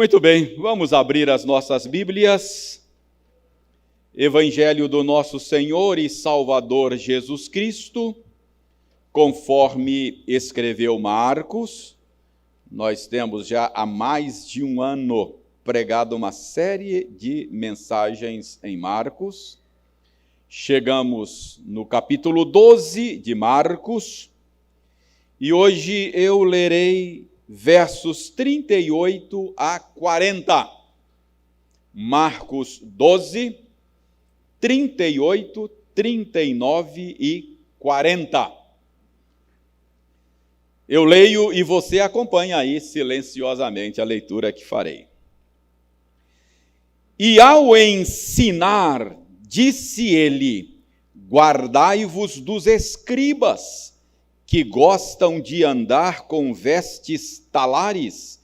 Muito bem, vamos abrir as nossas Bíblias. Evangelho do nosso Senhor e Salvador Jesus Cristo, conforme escreveu Marcos. Nós temos já há mais de um ano pregado uma série de mensagens em Marcos. Chegamos no capítulo 12 de Marcos e hoje eu lerei versos 38 a 40. Marcos 12, 38, 39 e 40. Eu leio e você acompanha aí silenciosamente a leitura que farei. E ao ensinar, disse ele: guardai-vos dos escribas, que gostam de andar com vestes talares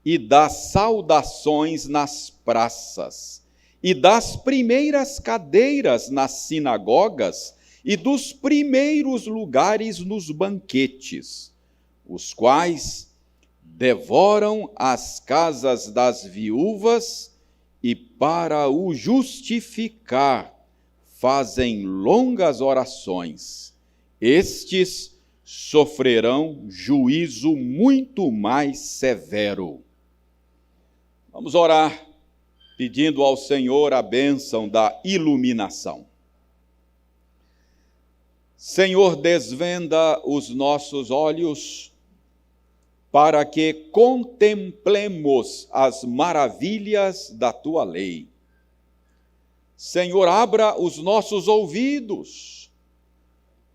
e das saudações nas praças, e das primeiras cadeiras nas sinagogas e dos primeiros lugares nos banquetes, os quais devoram as casas das viúvas e, para o justificar, fazem longas orações. Estes sofrerão juízo muito mais severo. Vamos orar, pedindo ao Senhor a bênção da iluminação. Senhor, desvenda os nossos olhos para que contemplemos as maravilhas da Tua lei. Senhor, abra os nossos ouvidos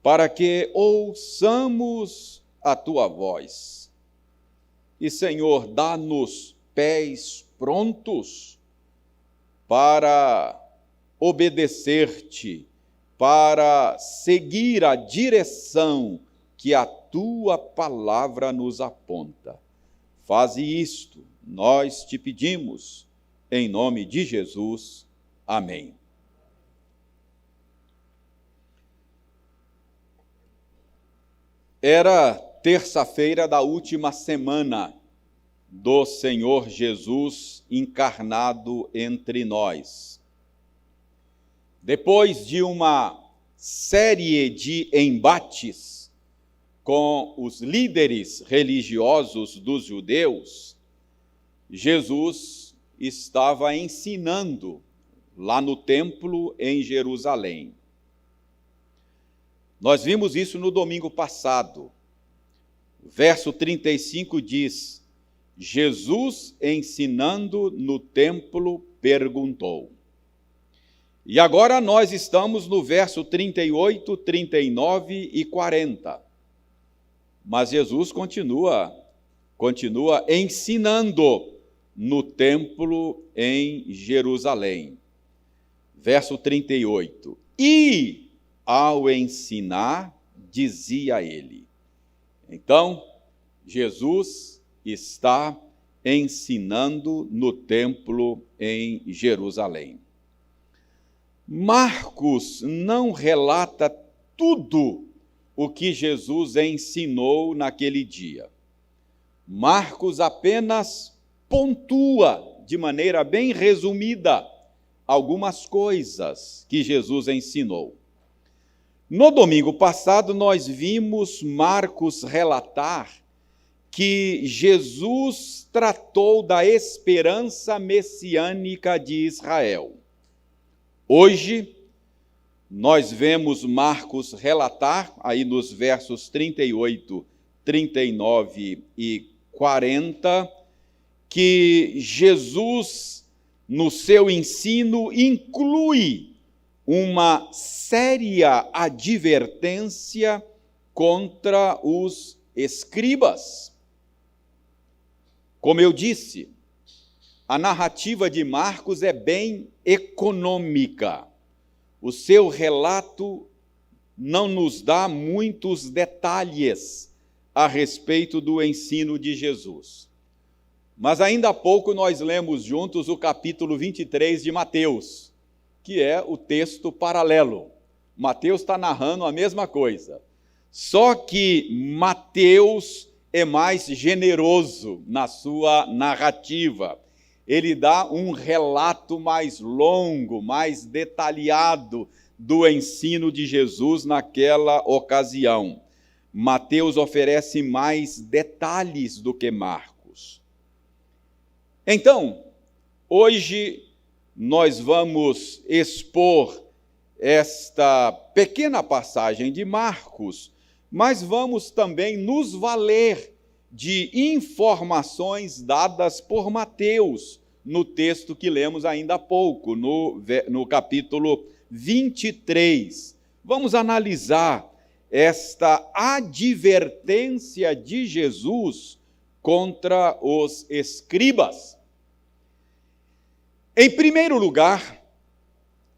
para que ouçamos a Tua voz. E, Senhor, dá-nos pés prontos para obedecer-te, para seguir a direção que a Tua palavra nos aponta. Faze isto, nós te pedimos, em nome de Jesus. Amém. Era terça-feira da última semana do Senhor Jesus encarnado entre nós. Depois de uma série de embates com os líderes religiosos dos judeus, Jesus estava ensinando lá no templo em Jerusalém. Nós vimos isso no domingo passado. Verso 35 diz: Jesus, ensinando no templo, perguntou. E agora nós estamos no verso 38, 39 e 40. Mas Jesus continua ensinando no templo em Jerusalém. Verso 38. E ao ensinar, dizia ele. Então, Jesus está ensinando no templo em Jerusalém. Marcos não relata tudo o que Jesus ensinou naquele dia. Marcos apenas pontua, de maneira bem resumida, algumas coisas que Jesus ensinou. No domingo passado, nós vimos Marcos relatar que Jesus tratou da esperança messiânica de Israel. Hoje, nós vemos Marcos relatar, aí nos versos 38, 39 e 40, que Jesus, no seu ensino, inclui uma séria advertência contra os escribas. Como eu disse, a narrativa de Marcos é bem econômica. O seu relato não nos dá muitos detalhes a respeito do ensino de Jesus. Mas ainda há pouco nós lemos juntos o capítulo 23 de Mateus, que é o texto paralelo. Mateus está narrando a mesma coisa. Só que Mateus é mais generoso na sua narrativa. ele dá um relato mais longo, mais detalhado do ensino de Jesus naquela ocasião. Mateus oferece mais detalhes do que Marcos. Então, hoje nós vamos expor esta pequena passagem de Marcos, mas vamos também nos valer de informações dadas por Mateus, no texto que lemos ainda há pouco, no capítulo 23. Vamos analisar esta advertência de Jesus contra os escribas. Em primeiro lugar,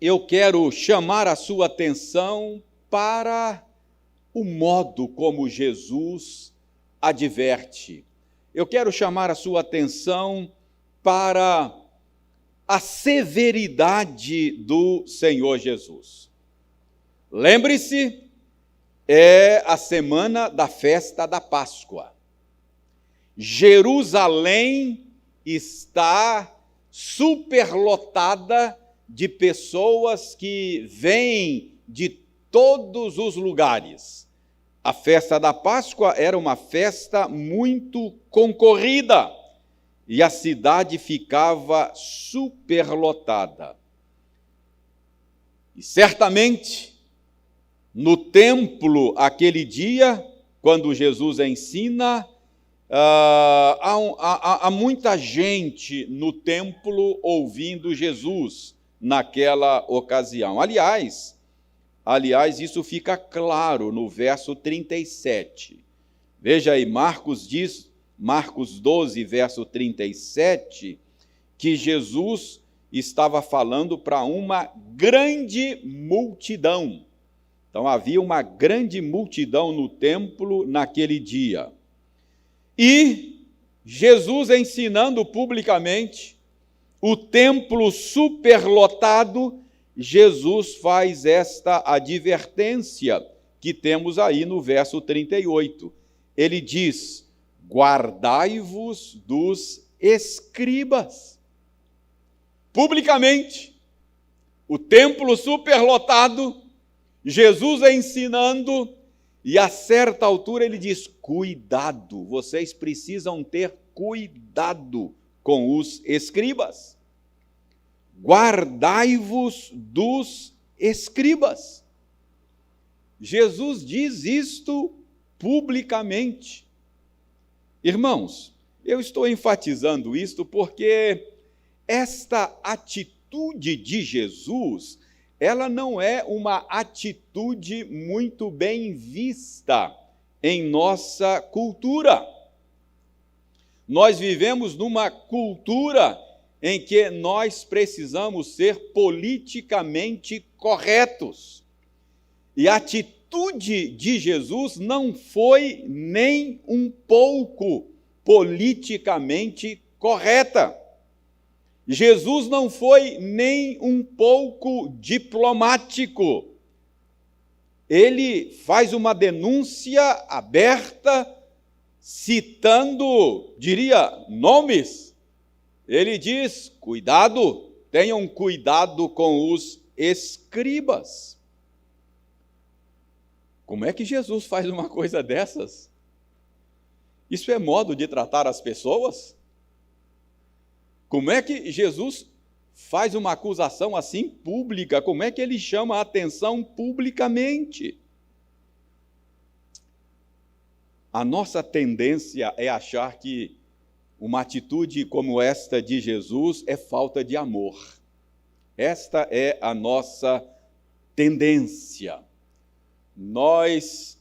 eu quero chamar a sua atenção para o modo como Jesus adverte. Eu quero chamar a sua atenção para a severidade do Senhor Jesus. Lembre-se, é a semana da festa da Páscoa. Jerusalém está superlotada de pessoas que vêm de todos os lugares. A festa da Páscoa era uma festa muito concorrida e a cidade ficava superlotada. E certamente, no templo, aquele dia, quando Jesus ensina, há muita gente no templo ouvindo Jesus naquela ocasião. Aliás, isso fica claro no verso 37. Veja aí, Marcos 12, verso 37, que Jesus estava falando para uma grande multidão. Então havia uma grande multidão no templo naquele dia. E Jesus ensinando publicamente, o templo superlotado, Jesus faz esta advertência que temos aí no verso 38. Ele diz: guardai-vos dos escribas. Publicamente, o templo superlotado, Jesus ensinando, e a certa altura ele diz: cuidado, vocês precisam ter cuidado com os escribas. Guardai-vos dos escribas. Jesus diz isto publicamente. Irmãos, eu estou enfatizando isto porque esta atitude de Jesus, ela não é uma atitude muito bem vista em nossa cultura. Nós vivemos numa cultura em que nós precisamos ser politicamente corretos. E a atitude de Jesus não foi nem um pouco politicamente correta. Jesus não foi nem um pouco diplomático. Ele faz uma denúncia aberta, citando, nomes. Ele diz: cuidado, tenham cuidado com os escribas. Como é que Jesus faz uma coisa dessas? Isso é modo de tratar as pessoas? Como é que Jesus faz uma acusação assim pública? Como é que ele chama a atenção publicamente? A nossa tendência é achar que uma atitude como esta de Jesus é falta de amor. Esta é a nossa tendência. Nós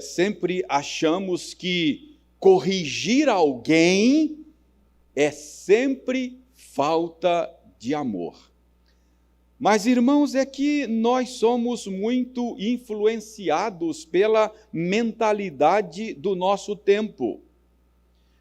sempre achamos que corrigir alguém é sempre falta de amor. Mas, irmãos, é que nós somos muito influenciados pela mentalidade do nosso tempo.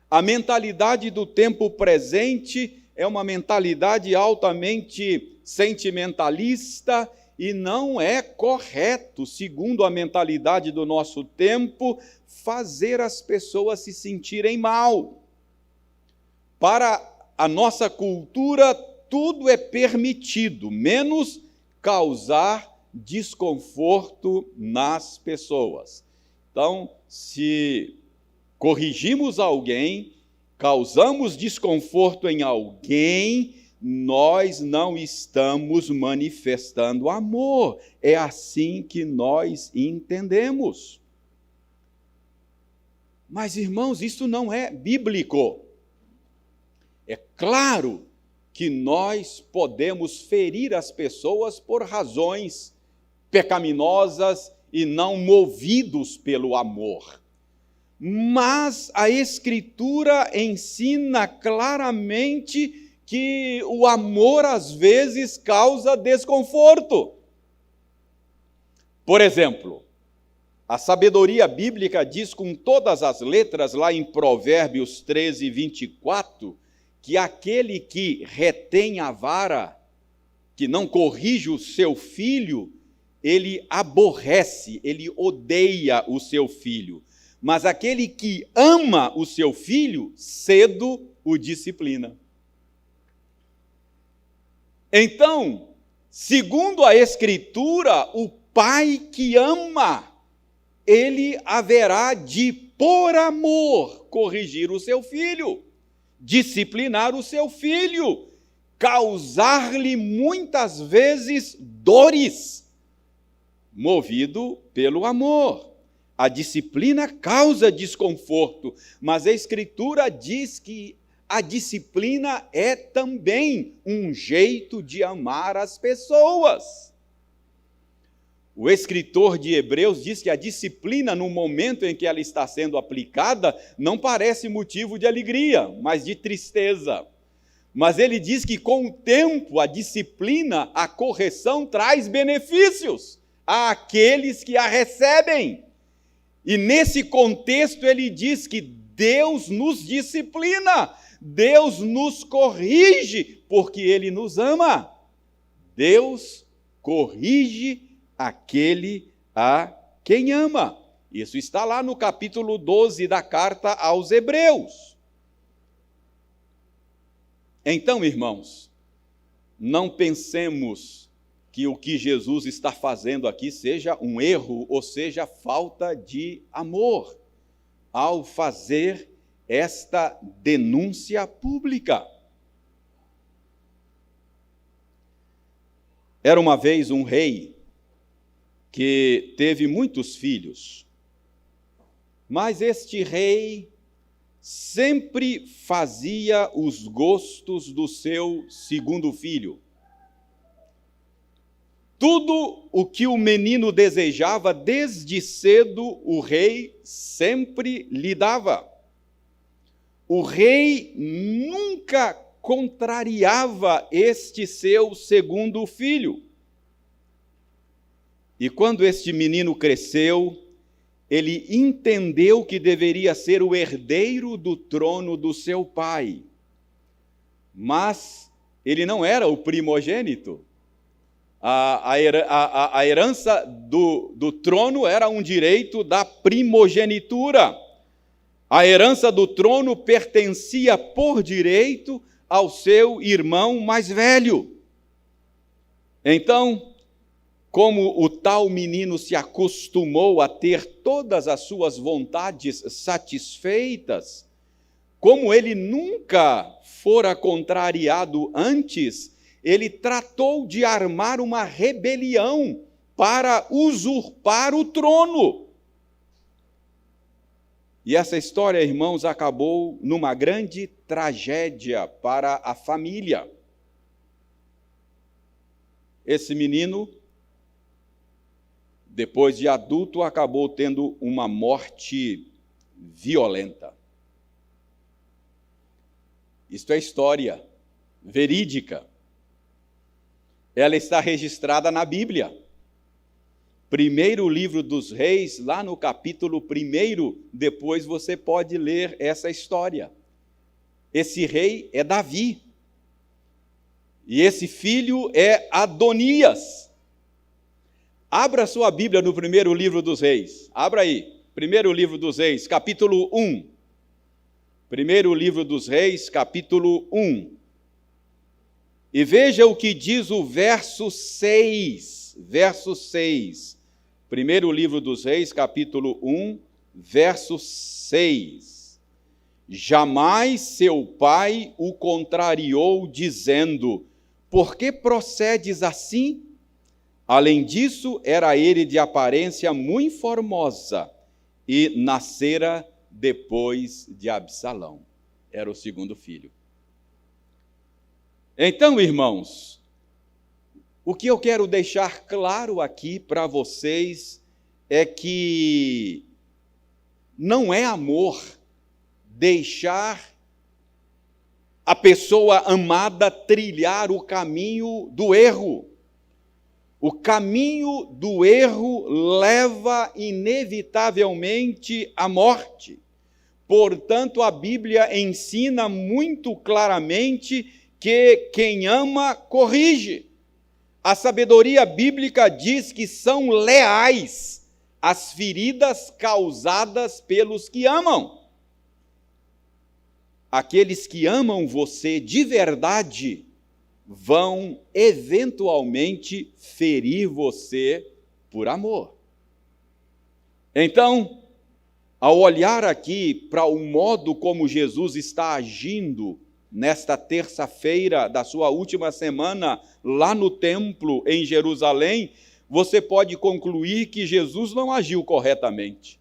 A mentalidade do tempo presente é uma mentalidade altamente sentimentalista e não é correto, segundo a mentalidade do nosso tempo, fazer as pessoas se sentirem mal. Para a nossa cultura, tudo é permitido, menos causar desconforto nas pessoas. Então, se corrigimos alguém, causamos desconforto em alguém, nós não estamos manifestando amor. É assim que nós entendemos. Mas, irmãos, isso não é bíblico. É claro que nós podemos ferir as pessoas por razões pecaminosas e não movidos pelo amor. Mas a Escritura ensina claramente que o amor às vezes causa desconforto. Por exemplo, a sabedoria bíblica diz com todas as letras, lá em Provérbios 13, 24, que aquele que retém a vara, que não corrige o seu filho, ele aborrece, ele odeia o seu filho. Mas aquele que ama o seu filho, cedo o disciplina. Então, segundo a Escritura, o pai que ama, ele haverá de, por amor, corrigir o seu filho, disciplinar o seu filho, causar-lhe muitas vezes dores, movido pelo amor. A disciplina causa desconforto, mas a Escritura diz que a disciplina é também um jeito de amar as pessoas. O escritor de Hebreus diz que a disciplina, no momento em que ela está sendo aplicada, não parece motivo de alegria, mas de tristeza. Mas ele diz que com o tempo, a disciplina, a correção traz benefícios àqueles que a recebem. E nesse contexto ele diz que Deus nos disciplina, Deus nos corrige, porque Ele nos ama. Deus corrige aquele a quem ama. Isso está lá no capítulo 12 da carta aos Hebreus. Então, irmãos, não pensemos que o que Jesus está fazendo aqui seja um erro, ou seja, falta de amor, ao fazer esta denúncia pública. Era uma vez um rei que teve muitos filhos, mas este rei sempre fazia os gostos do seu segundo filho. Tudo o que o menino desejava, desde cedo, o rei sempre lhe dava. O rei nunca contrariava este seu segundo filho. E quando este menino cresceu, ele entendeu que deveria ser o herdeiro do trono do seu pai. Mas ele não era o primogênito. A herança do trono era um direito da primogenitura. A herança do trono pertencia por direito ao seu irmão mais velho. Então, como o tal menino se acostumou a ter todas as suas vontades satisfeitas, como ele nunca fora contrariado antes, ele tratou de armar uma rebelião para usurpar o trono. E essa história, irmãos, acabou numa grande tragédia para a família. Esse menino, depois de adulto, acabou tendo uma morte violenta. Isto é história verídica. Ela está registrada na Bíblia. Primeiro livro dos Reis, lá no capítulo 1, depois você pode ler essa história. Esse rei é Davi. E esse filho é Adonias. Abra sua Bíblia no primeiro livro dos Reis. Abra aí. Primeiro livro dos Reis, capítulo 1. Primeiro livro dos Reis, capítulo 1. E veja o que diz o verso 6. Verso 6. Primeiro livro dos Reis, capítulo 1, verso 6. Jamais seu pai o contrariou, dizendo: por que procedes assim? Além disso, era ele de aparência muito formosa e nascera depois de Absalão. Era o segundo filho. Então, irmãos, o que eu quero deixar claro aqui para vocês é que não é amor deixar a pessoa amada trilhar o caminho do erro. O caminho do erro leva inevitavelmente à morte. Portanto, a Bíblia ensina muito claramente que quem ama, corrige. A sabedoria bíblica diz que são leais as feridas causadas pelos que amam. Aqueles que amam você de verdade vão eventualmente ferir você por amor. Então, ao olhar aqui para o modo como Jesus está agindo nesta terça-feira da sua última semana lá no templo em Jerusalém, você pode concluir que Jesus não agiu corretamente,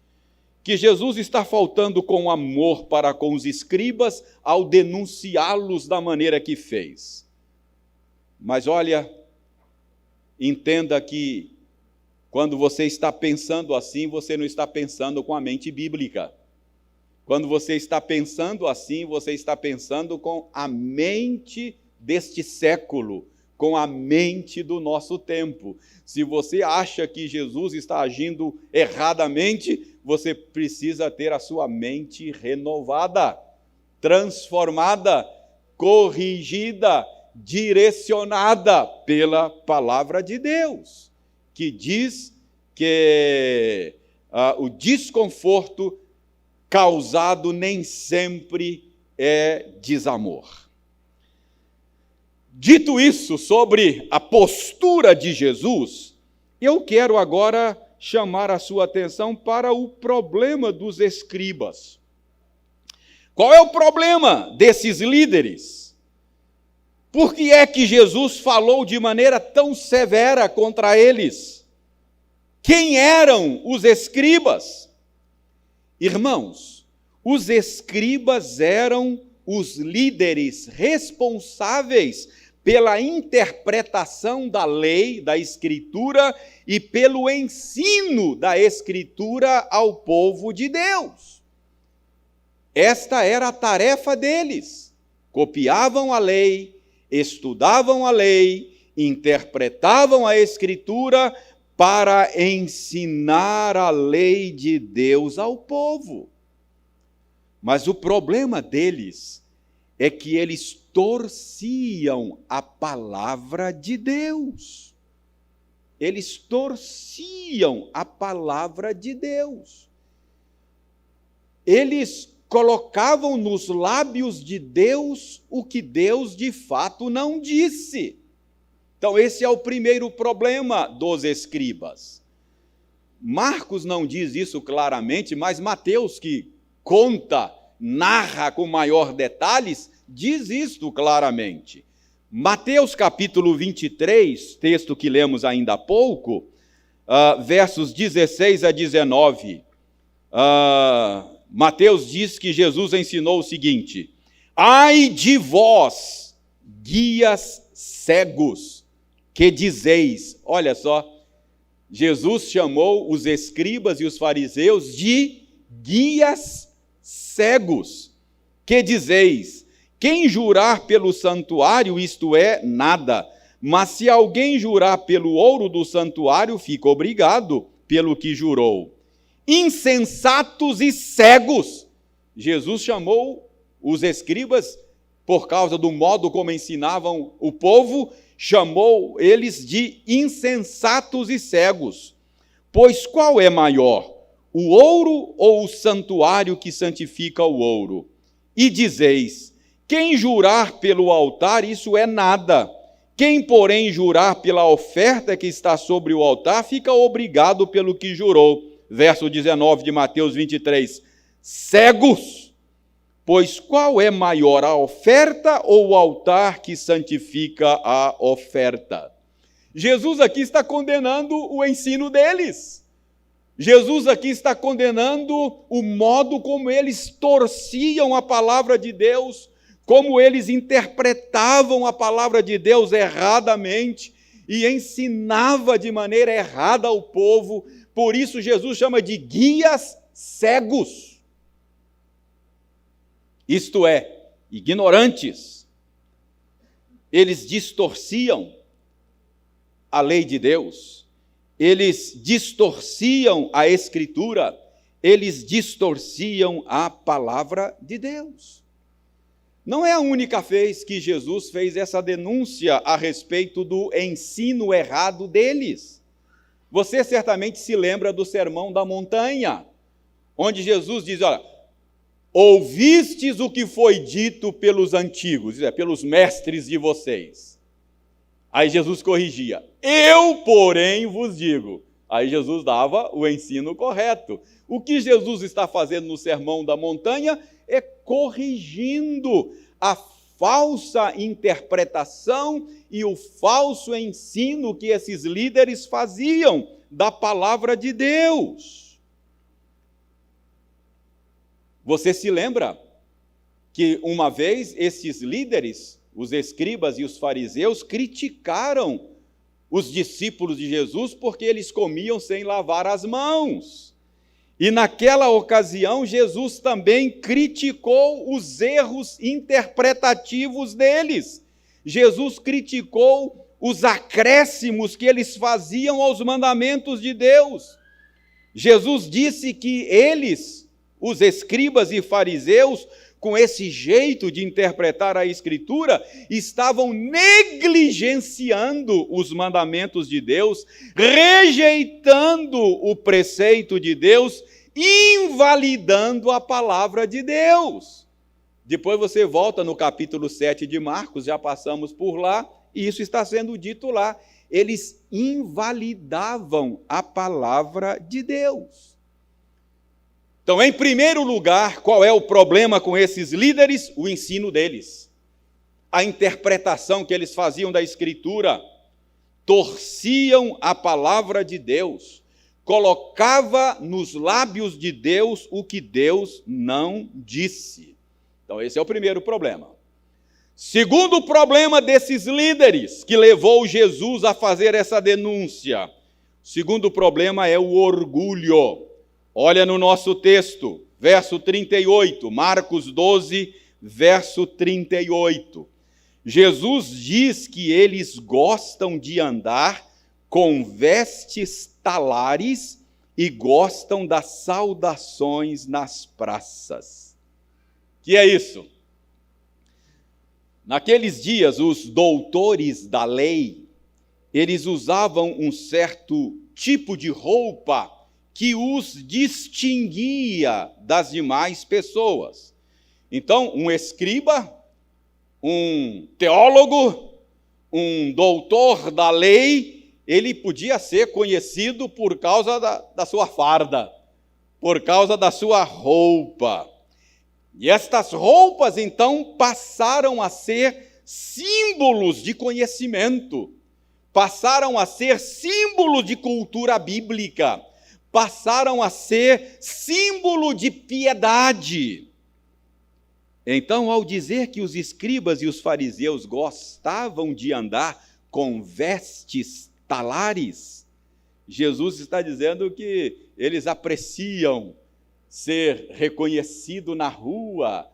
que Jesus está faltando com amor para com os escribas ao denunciá-los da maneira que fez. Mas olha, entenda que quando você está pensando assim, você não está pensando com a mente bíblica. Quando você está pensando assim, você está pensando com a mente deste século, com a mente do nosso tempo. Se você acha que Jesus está agindo erradamente, você precisa ter a sua mente renovada, transformada, corrigida, direcionada pela palavra de Deus, que diz que o desconforto causado nem sempre é desamor. Dito isso sobre a postura de Jesus, eu quero agora chamar a sua atenção para o problema dos escribas. Qual é o problema desses líderes? Por que é que Jesus falou de maneira tão severa contra eles? Quem eram os escribas? Irmãos, os escribas eram os líderes responsáveis pela interpretação da lei, da Escritura e pelo ensino da Escritura ao povo de Deus. Esta era a tarefa deles. Copiavam a lei, estudavam a lei, interpretavam a Escritura para ensinar a lei de Deus ao povo. Mas o problema deles é que eles torciam a palavra de Deus. Eles torciam a palavra de Deus. Eles colocavam nos lábios de Deus o que Deus de fato não disse. Então esse é o primeiro problema dos escribas. Marcos não diz isso claramente, mas Mateus, que conta, narra com maior detalhes, diz isto claramente. Mateus capítulo 23, texto que lemos ainda há pouco, versos 16 a 19, Mateus diz que Jesus ensinou o seguinte: ai de vós, guias cegos, que dizeis, olha só, Jesus chamou os escribas e os fariseus de guias cegos, que dizeis, quem jurar pelo santuário, isto é, nada, mas se alguém jurar pelo ouro do santuário, fica obrigado pelo que jurou. Insensatos e cegos. Jesus chamou os escribas, por causa do modo como ensinavam o povo, chamou eles de insensatos e cegos. Pois qual é maior, o ouro ou o santuário que santifica o ouro? E dizeis: quem jurar pelo altar, isso é nada. Quem, porém, jurar pela oferta que está sobre o altar, fica obrigado pelo que jurou. Verso 19 de Mateus 23. Cegos! Pois qual é maior, a oferta ou o altar que santifica a oferta? Jesus aqui está condenando o ensino deles. Jesus aqui está condenando o modo como eles torciam a palavra de Deus, como eles interpretavam a palavra de Deus erradamente e ensinava de maneira errada ao povo. Por isso Jesus chama de guias cegos. Isto é, ignorantes. Eles distorciam a lei de Deus, eles distorciam a Escritura, eles distorciam a palavra de Deus. Não é a única vez que Jesus fez essa denúncia a respeito do ensino errado deles. Você certamente se lembra do Sermão da Montanha, onde Jesus diz: olha, ouvistes o que foi dito pelos antigos, pelos mestres de vocês. Aí Jesus corrigia: eu, porém, vos digo. Aí Jesus dava o ensino correto. O que Jesus está fazendo no Sermão da Montanha é corrigindo a falsa interpretação e o falso ensino que esses líderes faziam da palavra de Deus. Você se lembra que uma vez esses líderes, os escribas e os fariseus, criticaram os discípulos de Jesus porque eles comiam sem lavar as mãos. E naquela ocasião, Jesus também criticou os erros interpretativos deles. Jesus criticou os acréscimos que eles faziam aos mandamentos de Deus. Jesus disse que eles, os escribas e fariseus, com esse jeito de interpretar a Escritura, estavam negligenciando os mandamentos de Deus, rejeitando o preceito de Deus, invalidando a palavra de Deus. Depois você volta no capítulo 7 de Marcos, já passamos por lá, e isso está sendo dito lá. Eles invalidavam a palavra de Deus. Então, em primeiro lugar, qual é o problema com esses líderes? O ensino deles. A interpretação que eles faziam da Escritura. Torciam a palavra de Deus. Colocava nos lábios de Deus o que Deus não disse. Então, esse é o primeiro problema. Segundo problema desses líderes, que levou Jesus a fazer essa denúncia. O segundo problema é o orgulho. Olha no nosso texto, verso 38, Marcos 12, verso 38. Jesus diz que eles gostam de andar com vestes talares e gostam das saudações nas praças. Que é isso? Naqueles dias, os doutores da lei, eles usavam um certo tipo de roupa que os distinguia das demais pessoas. Então, um escriba, um teólogo, um doutor da lei, ele podia ser conhecido por causa da sua farda, por causa da sua roupa. E estas roupas, então, passaram a ser símbolos de conhecimento, passaram a ser símbolos de cultura bíblica, passaram a ser símbolo de piedade. Então, ao dizer que os escribas e os fariseus gostavam de andar com vestes talares, Jesus está dizendo que eles apreciam ser reconhecido na rua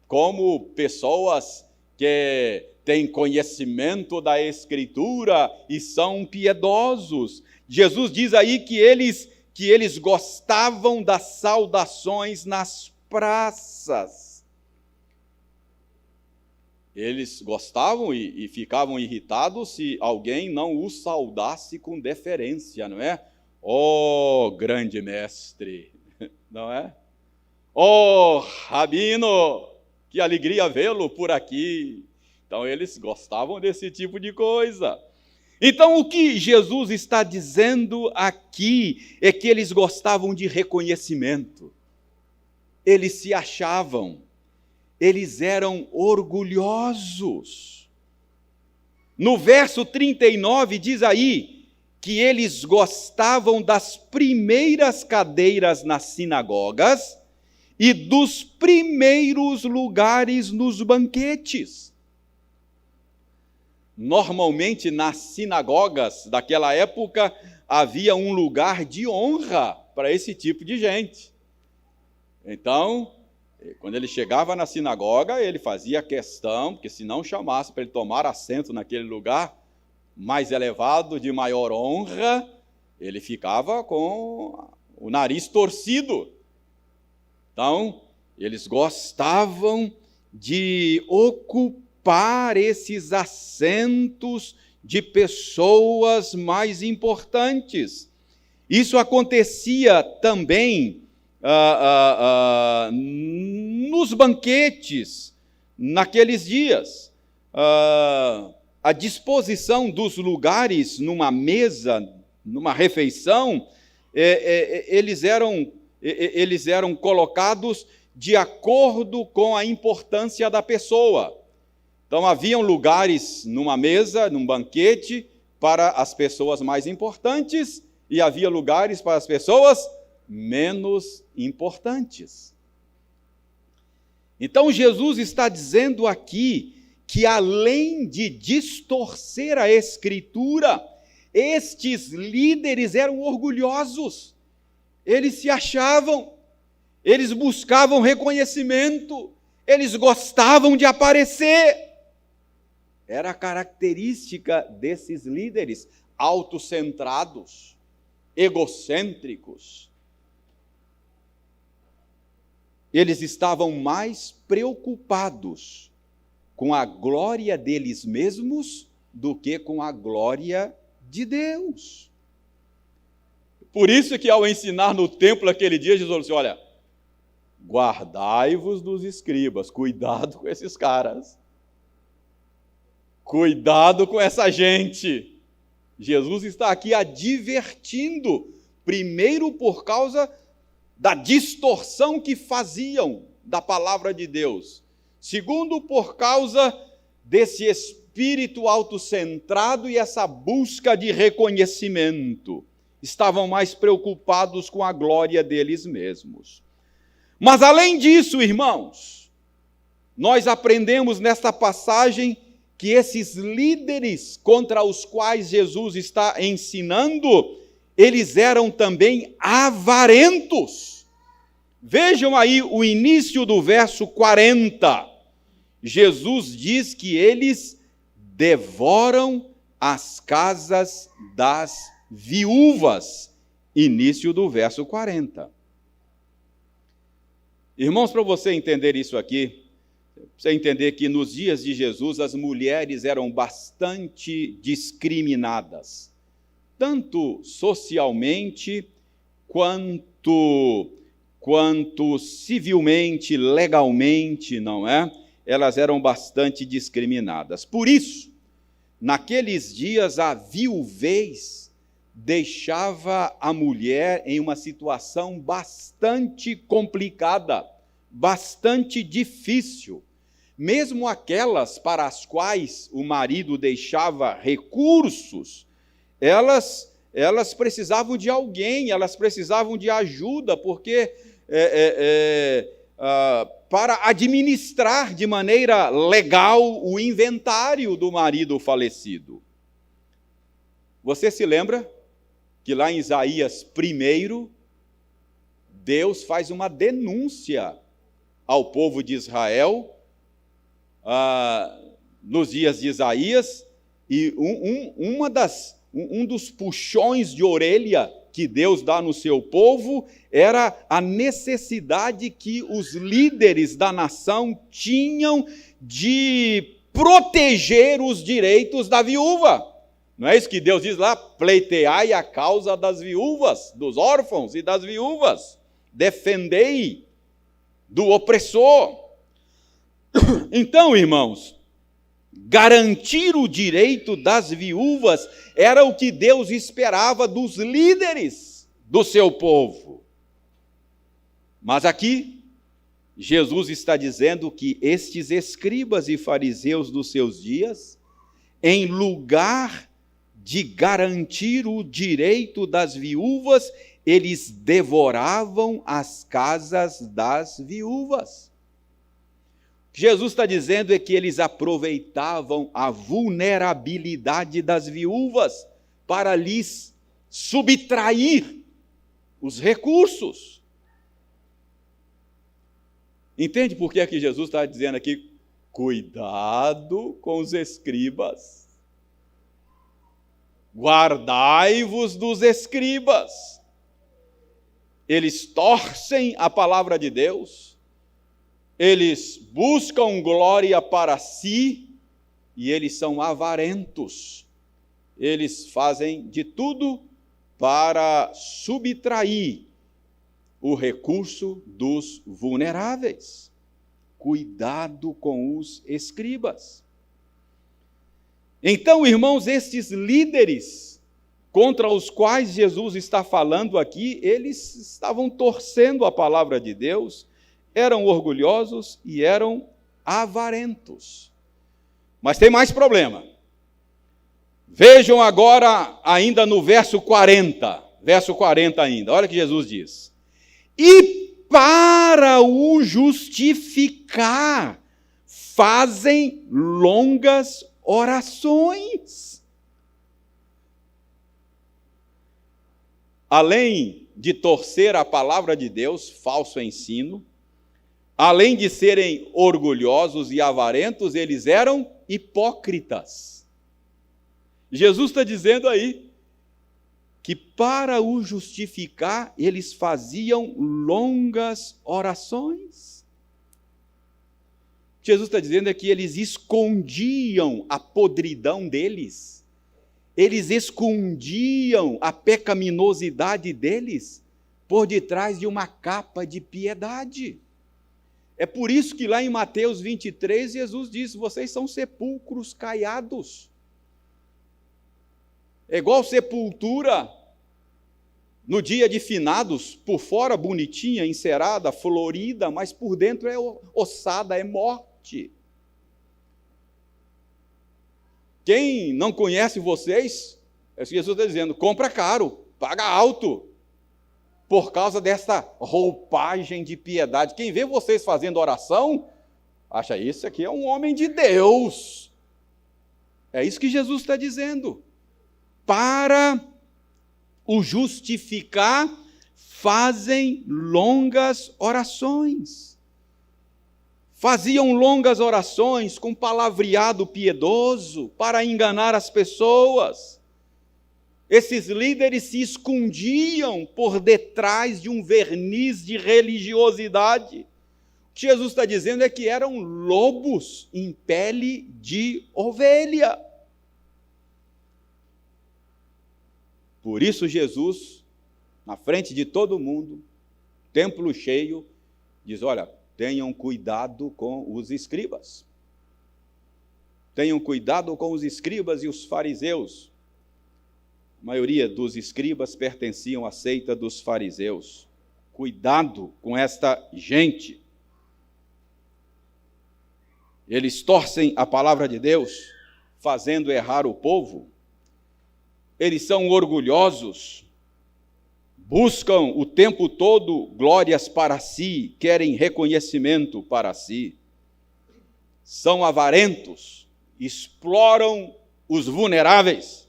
como pessoas que têm conhecimento da Escritura e são piedosos. Jesus diz aí que eles gostavam das saudações nas praças. Eles gostavam e ficavam irritados se alguém não os saudasse com deferência, não é? Oh, grande mestre, não é? Oh, rabino, que alegria vê-lo por aqui. Então eles gostavam desse tipo de coisa. Então o que Jesus está dizendo aqui é que eles gostavam de reconhecimento. Eles se achavam, eles eram orgulhosos. No verso 39 diz aí que eles gostavam das primeiras cadeiras nas sinagogas e dos primeiros lugares nos banquetes. Normalmente, nas sinagogas daquela época, havia um lugar de honra para esse tipo de gente. Então, quando ele chegava na sinagoga, ele fazia questão, porque se não chamasse para ele tomar assento naquele lugar mais elevado, de maior honra, ele ficava com o nariz torcido. Então, eles gostavam de ocupar esses assentos de pessoas mais importantes. Isso acontecia também nos banquetes, naqueles dias. A disposição dos lugares numa mesa, numa refeição, eles eram colocados de acordo com a importância da pessoa. Então, haviam lugares numa mesa, num banquete, para as pessoas mais importantes, e havia lugares para as pessoas menos importantes. Então, Jesus está dizendo aqui que, além de distorcer a Escritura, estes líderes eram orgulhosos, eles se achavam, eles buscavam reconhecimento, eles gostavam de aparecer. Era a característica desses líderes, autocentrados, egocêntricos. Eles estavam mais preocupados com a glória deles mesmos do que com a glória de Deus. Por isso que, ao ensinar no templo aquele dia, Jesus falou assim: olha, guardai-vos dos escribas, cuidado com esses caras. Cuidado com essa gente. Jesus está aqui advertindo, primeiro por causa da distorção que faziam da palavra de Deus. Segundo, por causa desse espírito autocentrado e essa busca de reconhecimento. Estavam mais preocupados com a glória deles mesmos. Mas além disso, irmãos, nós aprendemos nesta passagem que esses líderes contra os quais Jesus está ensinando, eles eram também avarentos. Vejam aí o início do verso 40. Jesus diz que eles devoram as casas das viúvas. Início do verso 40. Irmãos, para você entender isso aqui, você entender que nos dias de Jesus as mulheres eram bastante discriminadas, tanto socialmente quanto civilmente, legalmente, não é? Elas eram bastante discriminadas. Por isso, naqueles dias a viuvez deixava a mulher em uma situação bastante complicada, bastante difícil. Mesmo aquelas para as quais o marido deixava recursos, elas precisavam de alguém, elas precisavam de ajuda, porque para administrar de maneira legal o inventário do marido falecido. Você se lembra que lá em Isaías 1, Deus faz uma denúncia ao povo de Israel, nos dias de Isaías, e um dos puxões de orelha que Deus dá no seu povo era a necessidade que os líderes da nação tinham de proteger os direitos da viúva. Não é isso que Deus diz lá? Pleiteai a causa das viúvas, dos órfãos e das viúvas. Defendei do opressor. Então, irmãos, garantir o direito das viúvas era o que Deus esperava dos líderes do seu povo. Mas aqui, Jesus está dizendo que estes escribas e fariseus dos seus dias, em lugar de garantir o direito das viúvas, eles devoravam as casas das viúvas. O que Jesus está dizendo é que eles aproveitavam a vulnerabilidade das viúvas para lhes subtrair os recursos. Entende por que é que Jesus está dizendo aqui, cuidado com os escribas, guardai-vos dos escribas. Eles torcem a palavra de Deus, eles buscam glória para si e eles são avarentos. Eles fazem de tudo para subtrair o recurso dos vulneráveis. Cuidado com os escribas. Então, irmãos, estes líderes contra os quais Jesus está falando aqui, eles estavam torcendo a palavra de Deus, eram orgulhosos e eram avarentos. Mas tem mais problema. Vejam agora, ainda no verso 40 ainda, olha o que Jesus diz. E para o justificar, fazem longas orações. Além de torcer a palavra de Deus, falso ensino, além de serem orgulhosos e avarentos, eles eram hipócritas. Jesus está dizendo aí que para o justificar, eles faziam longas orações. Jesus está dizendo é que eles escondiam a podridão deles, eles escondiam a pecaminosidade deles por detrás de uma capa de piedade. É por isso que lá em Mateus 23, Jesus diz, vocês são sepulcros caiados. É igual sepultura no dia de finados, por fora bonitinha, encerada, florida, mas por dentro é ossada, é morte. Quem não conhece vocês, é o que Jesus está dizendo, compra caro, paga alto, por causa dessa roupagem de piedade. Quem vê vocês fazendo oração, acha isso aqui é um homem de Deus. É isso que Jesus está dizendo. Para o justificar, fazem longas orações. Faziam longas orações com palavreado piedoso para enganar as pessoas. Esses líderes se escondiam por detrás de um verniz de religiosidade. O que Jesus está dizendo é que eram lobos em pele de ovelha. Por isso Jesus, na frente de todo mundo, templo cheio, diz, olha, tenham cuidado com os escribas. Tenham cuidado com os escribas e os fariseus. A maioria dos escribas pertenciam à seita dos fariseus. Cuidado com esta gente. Eles torcem a palavra de Deus, fazendo errar o povo. Eles são orgulhosos, buscam o tempo todo glórias para si, querem reconhecimento para si. São avarentos, exploram os vulneráveis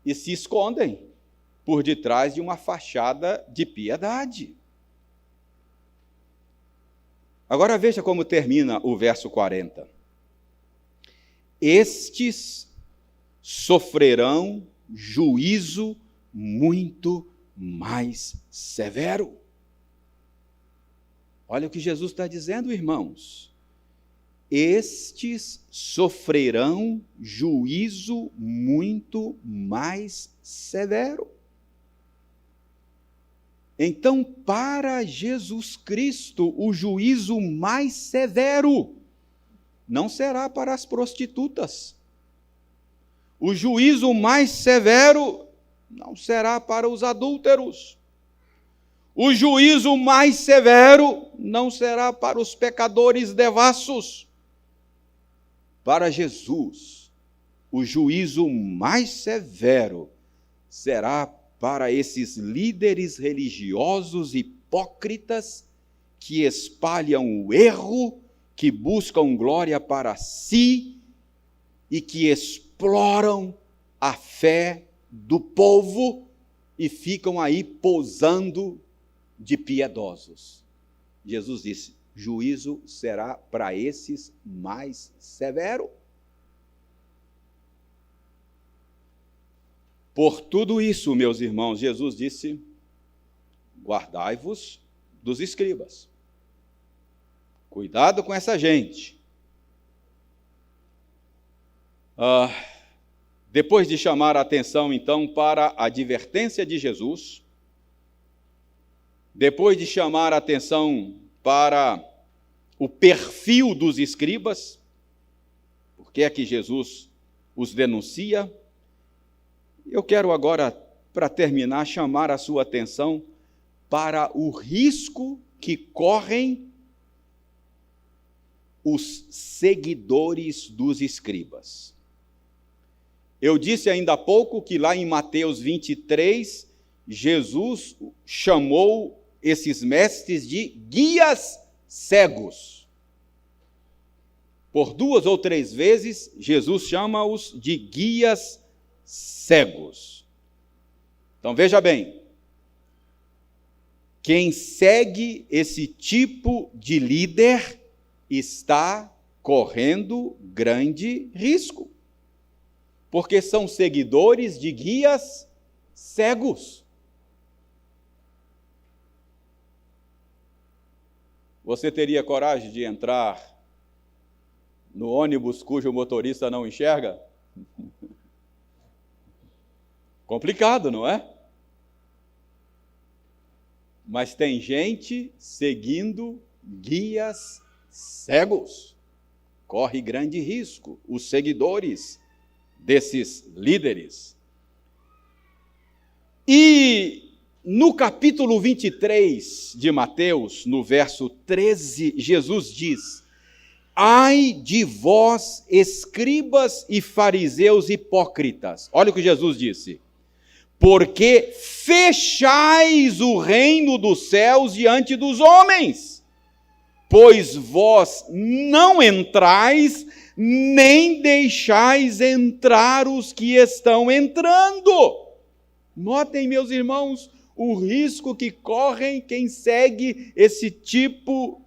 e se escondem por detrás de uma fachada de piedade. Agora veja como termina o verso 40. Estes sofrerão juízo muito mais severo. Olha o que Jesus está dizendo, irmãos. Estes sofrerão juízo muito mais severo. Então, para Jesus Cristo, o juízo mais severo não será para as prostitutas. O juízo mais severo não será para os adúlteros. O juízo mais severo não será para os pecadores devassos. Para Jesus, o juízo mais severo será para esses líderes religiosos hipócritas que espalham o erro, que buscam glória para si e que exploram a fé do povo e ficam aí posando de piedosos. Jesus disse: juízo será para esses mais severo. Por tudo isso, meus irmãos, Jesus disse: guardai-vos dos escribas. Cuidado com essa gente. Depois de chamar a atenção, então, para a advertência de Jesus, depois de chamar a atenção para o perfil dos escribas, por que é que Jesus os denuncia, eu quero agora, para terminar, chamar a sua atenção para o risco que correm os seguidores dos escribas. Eu disse ainda há pouco que lá em Mateus 23, Jesus chamou esses mestres de guias cegos. Por 2 ou 3 vezes, Jesus chama-os de guias cegos. Então veja bem, quem segue esse tipo de líder está correndo grande risco, porque são seguidores de guias cegos. Você teria coragem de entrar no ônibus cujo motorista não enxerga? Complicado, não é? Mas tem gente seguindo guias cegos. Corre grande risco, os seguidores desses líderes. E no capítulo 23 de Mateus, no verso 13, Jesus diz: ai de vós, escribas e fariseus hipócritas. Olha o que Jesus disse: porque fechais o reino dos céus diante dos homens, pois vós não entrais, nem deixais entrar os que estão entrando. Notem, meus irmãos, o risco que correm quem segue esse tipo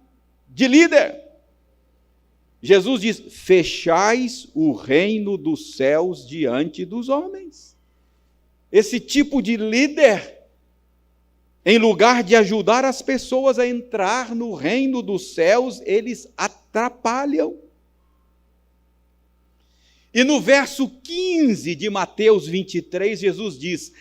de líder. Jesus diz: fechais o reino dos céus diante dos homens. Esse tipo de líder, em lugar de ajudar as pessoas a entrar no reino dos céus, eles atrapalham. E no verso 15 de Mateus 23, Jesus diz: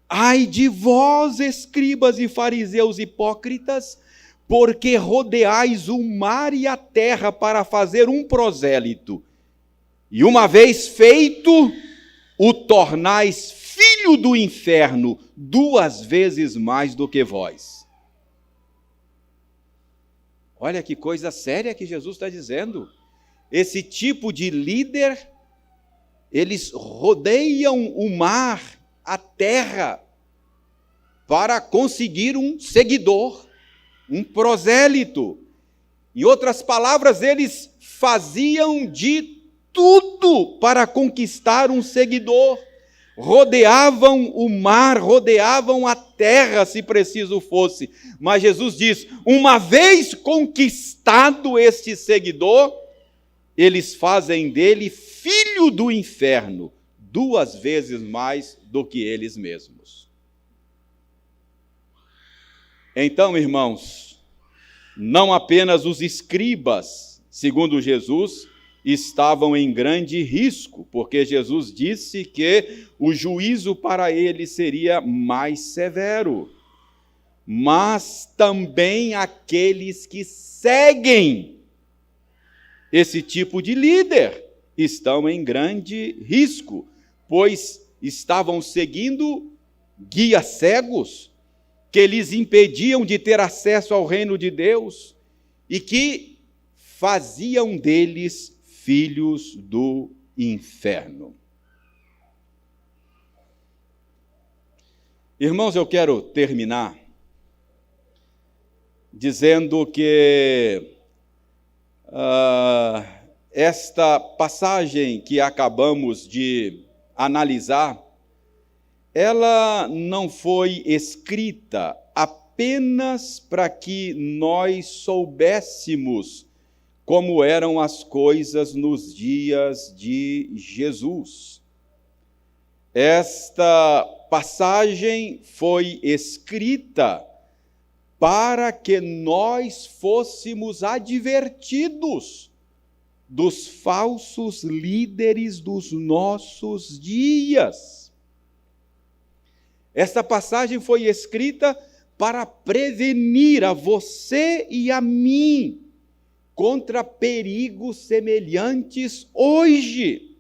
ai de vós, escribas e fariseus hipócritas, porque rodeais o mar e a terra para fazer um prosélito, e uma vez feito, o tornais filho do inferno 2 vezes mais do que vós. Olha que coisa séria que Jesus está dizendo. Esse tipo de líder, eles rodeiam o mar, a terra, para conseguir um seguidor, um prosélito. Em outras palavras, eles faziam de tudo para conquistar um seguidor. Rodeavam o mar, rodeavam a terra, se preciso fosse. Mas Jesus diz: uma vez conquistado este seguidor, eles fazem dele filho do inferno, 2 vezes mais do que eles mesmos. Então, irmãos, não apenas os escribas, segundo Jesus, estavam em grande risco, porque Jesus disse que o juízo para eles seria mais severo. mas também aqueles que seguem esse tipo de líder estão em grande risco, pois estavam seguindo guias cegos que lhes impediam de ter acesso ao reino de Deus e que faziam deles filhos do inferno. Irmãos, eu quero terminar dizendo que esta passagem que acabamos de analisar, ela não foi escrita apenas para que nós soubéssemos como eram as coisas nos dias de Jesus. Esta passagem foi escrita para que nós fôssemos advertidos dos falsos líderes dos nossos dias. Esta passagem foi escrita para prevenir a você e a mim contra perigos semelhantes hoje.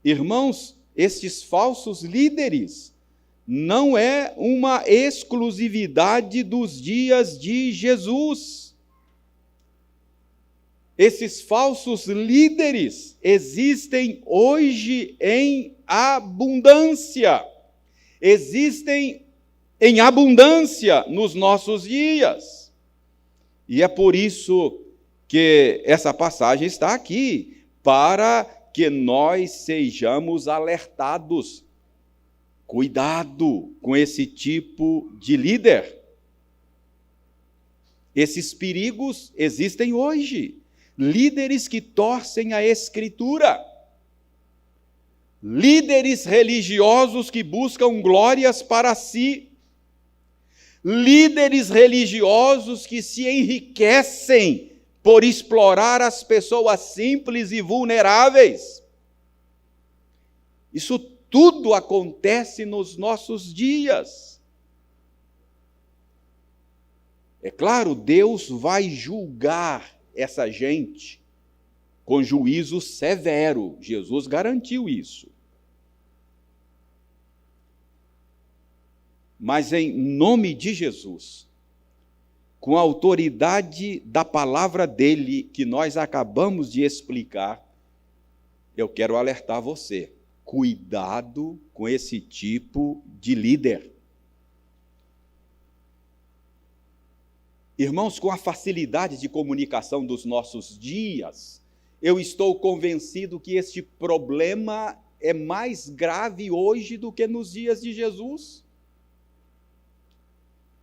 Irmãos, estes falsos líderes não é uma exclusividade dos dias de Jesus. Esses falsos líderes existem hoje em abundância. Existem em abundância nos nossos dias. E é por isso que essa passagem está aqui, para que nós sejamos alertados. Cuidado com esse tipo de líder. Esses perigos existem hoje. Líderes que torcem a Escritura. Líderes religiosos que buscam glórias para si. Líderes religiosos que se enriquecem por explorar as pessoas simples e vulneráveis. Isso tudo acontece nos nossos dias. É claro, Deus vai julgar essa gente com juízo severo. Jesus garantiu isso. Mas em nome de Jesus, com a autoridade da palavra dele que nós acabamos de explicar, eu quero alertar você. Cuidado com esse tipo de líder. Irmãos, com a facilidade de comunicação dos nossos dias, eu estou convencido que este problema é mais grave hoje do que nos dias de Jesus.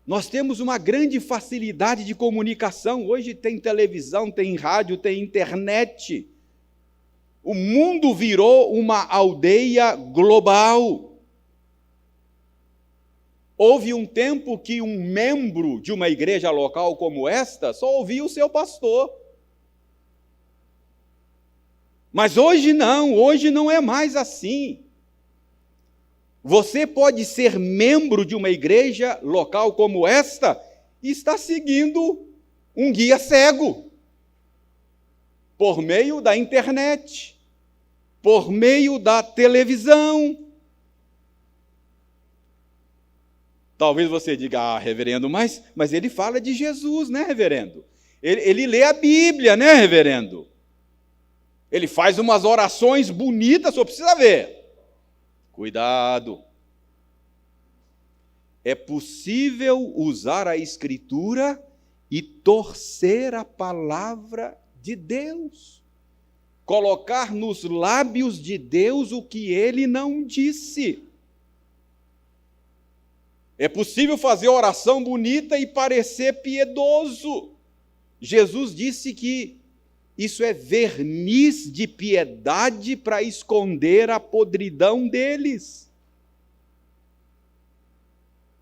Nós temos uma grande facilidade de comunicação. Hoje tem televisão, tem rádio, tem internet. O mundo virou uma aldeia global. Houve um tempo que um membro de uma igreja local como esta só ouvia o seu pastor. Mas hoje não é mais assim. Você pode ser membro de uma igreja local como esta e está seguindo um guia cego, por meio da internet, por meio da televisão. Talvez você diga, reverendo, mas ele fala de Jesus, né, reverendo? Ele lê a Bíblia, né, reverendo? Ele faz umas orações bonitas, só precisa ver. Cuidado. É possível usar a Escritura e torcer a palavra de Deus. Colocar nos lábios de Deus o que ele não disse. É possível fazer oração bonita e parecer piedoso. Jesus disse que isso é verniz de piedade para esconder a podridão deles.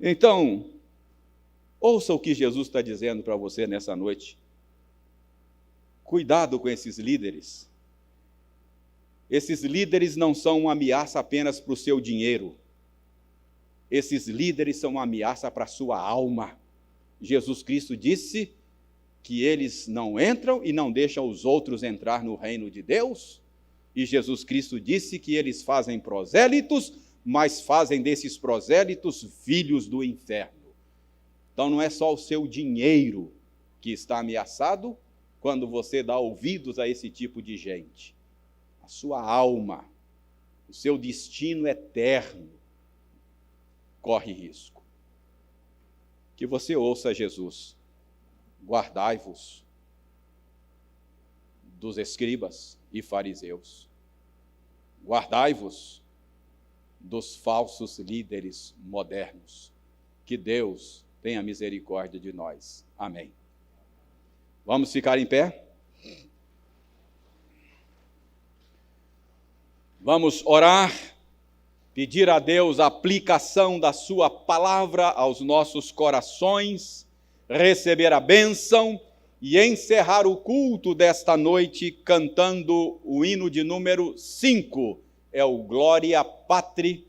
Então, ouça o que Jesus está dizendo para você nessa noite. Cuidado com esses líderes. Esses líderes não são uma ameaça apenas para o seu dinheiro. Esses líderes são uma ameaça para a sua alma. Jesus Cristo disse que eles não entram e não deixam os outros entrar no reino de Deus. E Jesus Cristo disse que eles fazem prosélitos, mas fazem desses prosélitos filhos do inferno. Então não é só o seu dinheiro que está ameaçado quando você dá ouvidos a esse tipo de gente. A sua alma, o seu destino eterno corre risco. Que você ouça Jesus. Guardai-vos dos escribas e fariseus. Guardai-vos dos falsos líderes modernos. Que Deus tenha misericórdia de nós. Amém. Vamos ficar em pé? Vamos orar, pedir a Deus a aplicação da sua palavra aos nossos corações, receber a bênção e encerrar o culto desta noite cantando o hino de número 5, é o Glória Patri.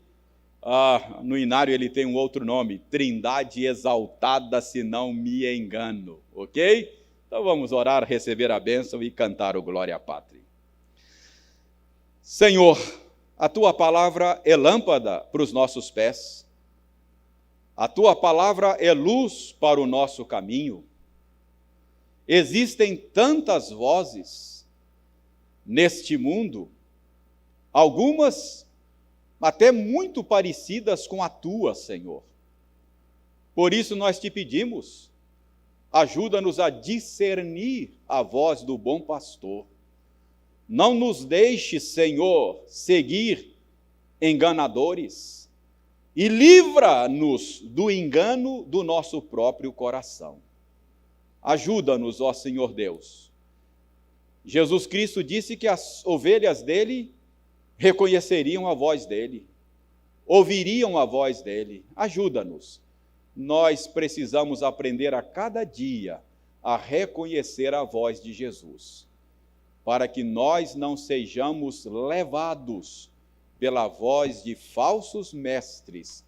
No inário ele tem um outro nome, Trindade Exaltada, se não me engano, ok? Então vamos orar, receber a bênção e cantar o Glória Patri. Senhor, a Tua palavra é lâmpada para os nossos pés, a Tua palavra é luz para o nosso caminho. Existem tantas vozes neste mundo, algumas até muito parecidas com a Tua, Senhor. Por isso nós te pedimos, ajuda-nos a discernir a voz do bom pastor. Não nos deixe, Senhor, seguir enganadores e livra-nos do engano do nosso próprio coração. Ajuda-nos, ó Senhor Deus. Jesus Cristo disse que as ovelhas dele reconheceriam a voz dele, ouviriam a voz dele. Ajuda-nos. Nós precisamos aprender a cada dia a reconhecer a voz de Jesus, para que nós não sejamos levados pela voz de falsos mestres,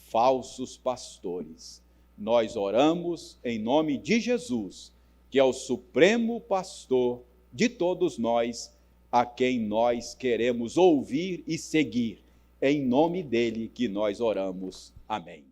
falsos pastores. Nós oramos em nome de Jesus, que é o supremo pastor de todos nós, a quem nós queremos ouvir e seguir. É em nome dele que nós oramos. Amém.